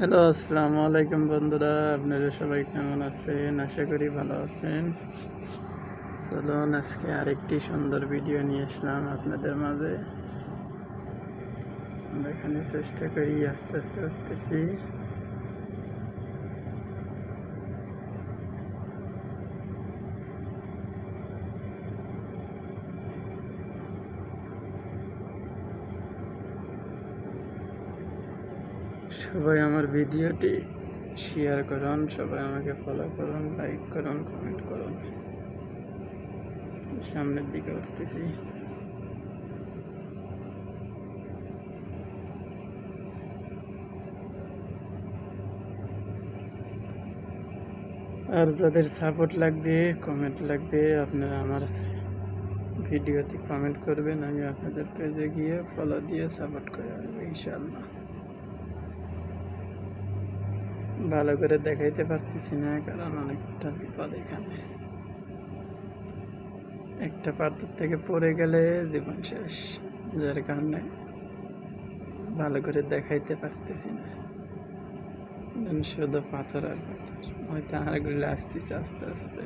Hello, আসসালামু আলাইকুম বন্ধুরা। আপনারা সবাই কেমন আছেন? আশা করি ভালো আছেন। চলুন আজকে আরেকটি সুন্দর ভিডিও নিয়ে আসলাম আপনাদের মাঝে। দেখানোর চেষ্টা করি, আস্তে আস্তে উঠতেছি। সবাই আমার ভিডিওটি শেয়ার করুন, সবাই আমাকে ফলো করুন, লাইক করুন, কমেন্ট করুন। সামনের দিকে উঠতেছি। আর যাদের সাপোর্ট লাগবে, কমেন্ট লাগবে, আপনারা আমার ভিডিওতে কমেন্ট করবেন। আমি আপনাদের পেজে গিয়ে ফলো দিয়ে সাপোর্ট করে আসবো ইনশাআল্লাহ। ভালো করে দেখাইতে পারতেছি না, কারণ অনেকটা বিপদ এখানে। একটা পাথর থেকে পড়ে গেলে জীবন শেষ, যার কারণে ভালো করে দেখাইতে পারতেছি না। শুধু পাথর আর পাথর, হয়তো আরগুলো আসতেছে আস্তে আস্তে।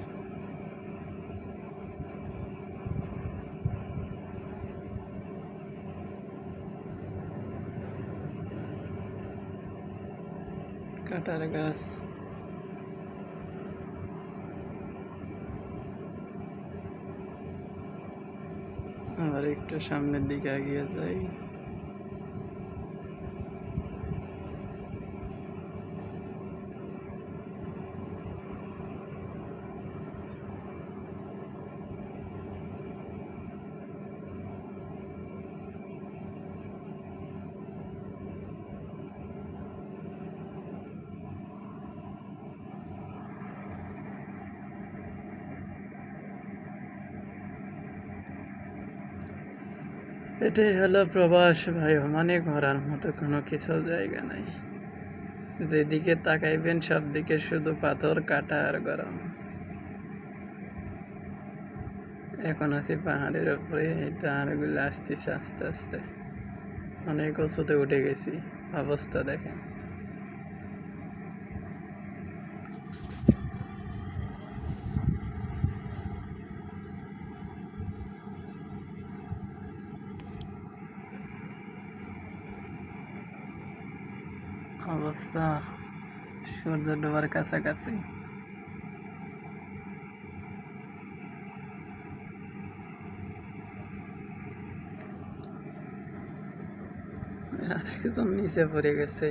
কাটার গাছ, আবার একটু সামনের দিকে এগিয়ে যাই। এটাই হলো প্রবাস ভাই, মানে ঘোরার মতো কোনো কিছু জায়গা নাই। যেদিকে তাকাইবেন সব দিকে শুধু পাথর, কাটা আর গরম। এখন আছি পাহাড়ের উপরে, এই পাহাড়গুলো আসতেছে আস্তে আস্তে, অনেক উঁচুতে উঠে গেছি। অবস্থা দেখেন। অবস্থা সূর্য ডোবার কাছাকাছি। একজন নিচে পড়ে গেছে।